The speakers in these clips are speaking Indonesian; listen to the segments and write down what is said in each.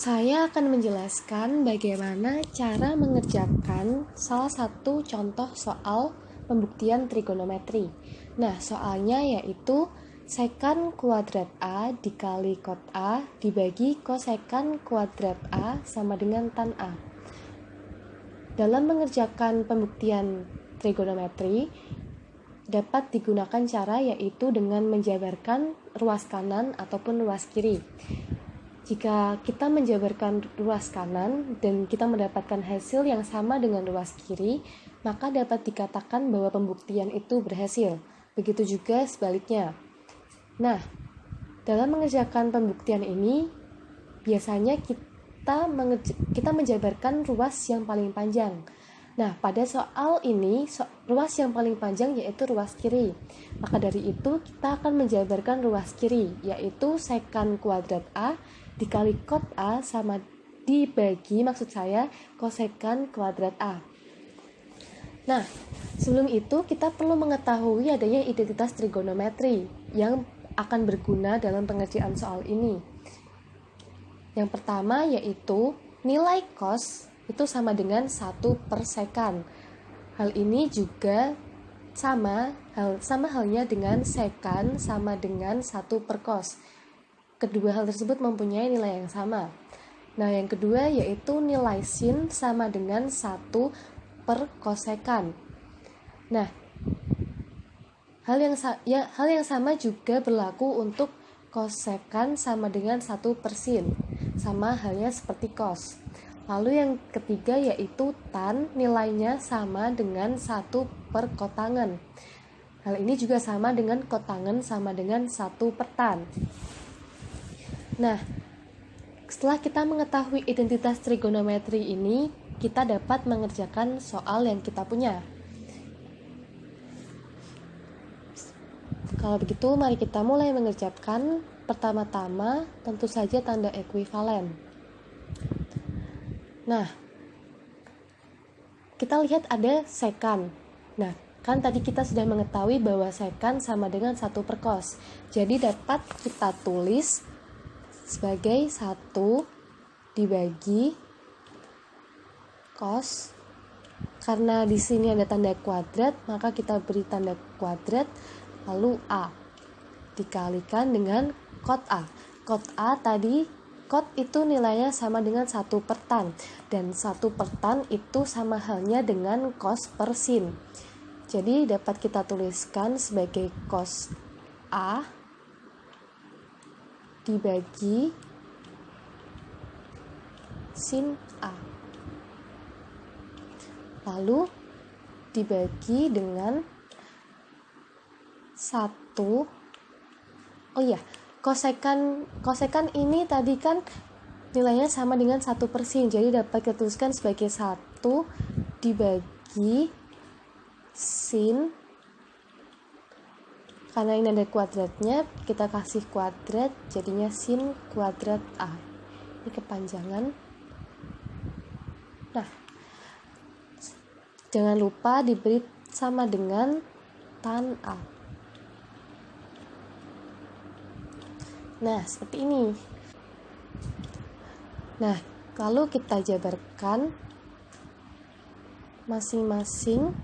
Saya akan menjelaskan bagaimana cara mengerjakan salah satu contoh soal pembuktian trigonometri. Nah, soalnya yaitu sekan kuadrat A dikali kot A dibagi kosekan kuadrat A sama dengan tan A. Dalam mengerjakan pembuktian trigonometri, dapat digunakan cara yaitu dengan menjabarkan ruas kanan ataupun ruas kiri. Jika kita menjabarkan ruas kanan dan kita mendapatkan hasil yang sama dengan ruas kiri, maka dapat dikatakan bahwa pembuktian itu berhasil. Begitu juga sebaliknya. Nah, dalam mengerjakan pembuktian ini, biasanya kita menjabarkan ruas yang paling panjang. Nah, pada soal ini, ruas yang paling panjang yaitu ruas kiri. Maka dari itu, kita akan menjabarkan ruas kiri, yaitu sekan kuadrat A dikali kot A sama dibagi, maksud saya, kosekan kuadrat A. Nah, sebelum itu kita perlu mengetahui adanya identitas trigonometri yang akan berguna dalam pengerjaan soal ini. Yang pertama yaitu nilai cos itu sama dengan 1 per sekan. Hal ini juga sama halnya dengan sekan sama dengan 1 per cos. Kedua hal tersebut mempunyai nilai yang sama. Nah, yang kedua yaitu nilai sin sama dengan 1 per kosekan. Nah, hal yang sama juga berlaku untuk kosekan sama dengan 1 per sin. Sama halnya seperti cos. Lalu yang ketiga yaitu tan, nilainya sama dengan 1 per kotangen. Hal ini juga sama dengan kotangen sama dengan 1 per tan. Nah, setelah kita mengetahui identitas trigonometri ini, kita dapat mengerjakan soal yang kita punya. Kalau begitu, mari kita mulai mengerjakan. Pertama-tama, tentu saja tanda ekuivalen. Nah, kita lihat ada sekan. Nah, kan tadi kita sudah mengetahui bahwa sekan sama dengan 1 per cos. Jadi dapat kita tulis sebagai 1 dibagi cos. Karena di sini ada tanda kuadrat, maka kita beri tanda kuadrat lalu A dikalikan dengan kot A. Kot A tadi, kot itu nilainya sama dengan 1 per tan, dan 1 per tan itu sama halnya dengan cos per sin. Jadi dapat kita tuliskan sebagai cos A dibagi sin A. Lalu dibagi dengan 1. Kosekan ini tadi kan nilainya sama dengan 1 per sin. Jadi dapat kita tuliskan sebagai 1 dibagi sin. Karena ini ada kuadratnya, kita kasih kuadrat, jadinya sin kuadrat A. Ini kepanjangan. Nah, jangan lupa diberi sama dengan tan A. Nah, seperti ini. Nah, lalu kita jabarkan masing-masing.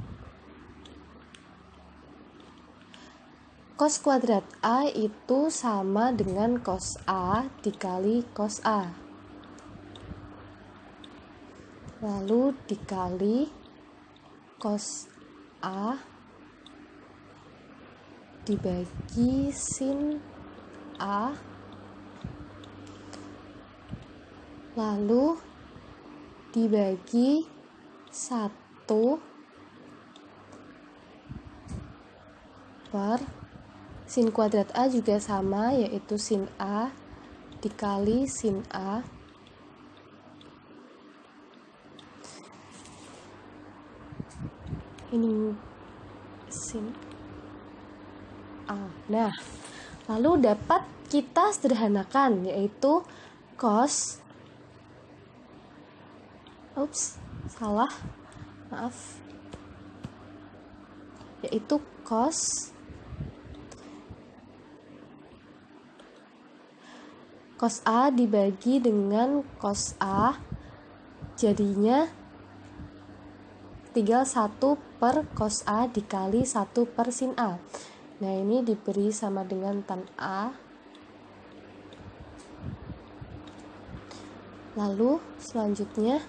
Cos kuadrat A itu sama dengan cos A dikali cos A. Lalu dikali cos A dibagi sin A, lalu dibagi 1 per sin kuadrat A juga sama, yaitu sin A dikali sin A ini sin A. Nah, lalu dapat kita sederhanakan, yaitu cos yaitu cos cos A dibagi dengan cos A, jadinya tinggal 1 per cos A dikali 1 per sin A. Nah, ini diberi sama dengan tan A. Lalu selanjutnya,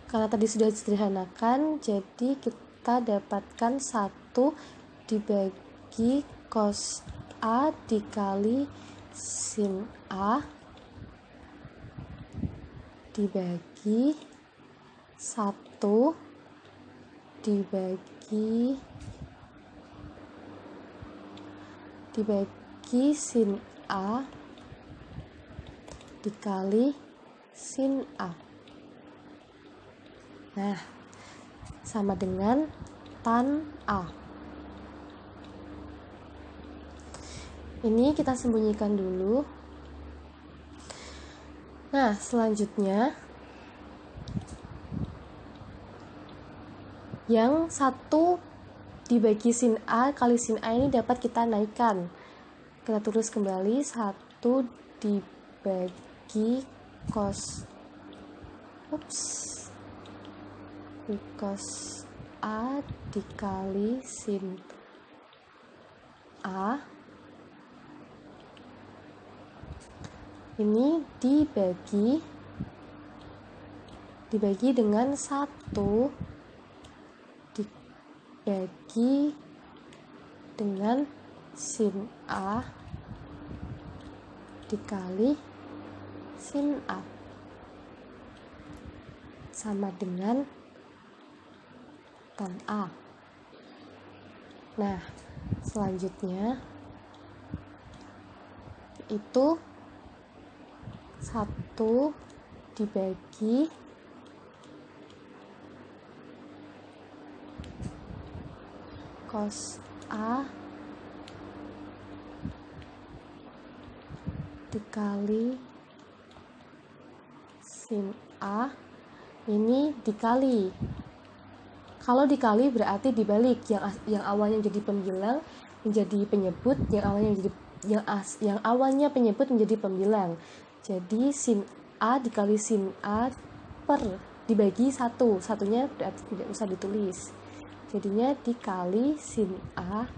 karena tadi sudah disederhanakan, jadi kita dapatkan 1 dibagi cos A dikali sin A dibagi 1 dibagi sin A dikali sin A. Nah, sama dengan tan A. Ini kita sembunyikan dulu. Nah, selanjutnya yang 1 dibagi sin A kali sin A ini dapat kita naikkan. Kita tulis kembali 1 dibagi cos A dikali sin A. Ini dibagi dengan 1 dibagi dengan sin A dikali sin A sama dengan tan A. Nah, selanjutnya itu 1 dibagi cos A dikali sin A. Ini dikali. Kalau dikali berarti dibalik, yang awalnya jadi pembilang menjadi penyebut, yang awalnya penyebut menjadi pembilang. Jadi sin A dikali sin A per dibagi 1, satunya berarti tidak usah ditulis. Jadinya dikali sin A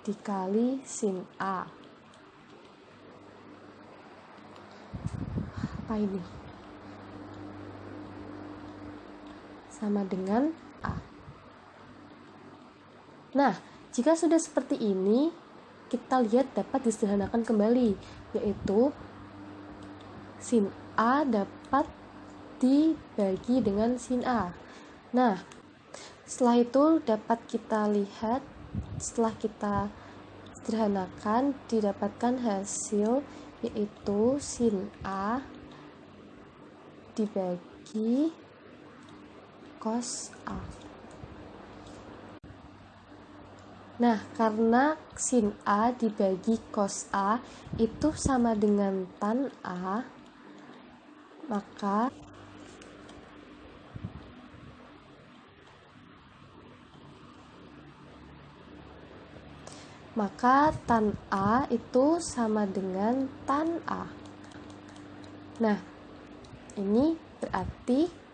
dikali sin A. Apa ini? Sama dengan A. Nah, jika sudah seperti ini, kita lihat dapat disederhanakan kembali, yaitu sin A dapat dibagi dengan sin A. Nah, setelah itu dapat kita lihat, setelah kita sederhanakan, didapatkan hasil yaitu sin A dibagi cos A. Nah, karena sin A dibagi cos A itu sama dengan tan A, maka tan A itu sama dengan tan A. Nah, ini berarti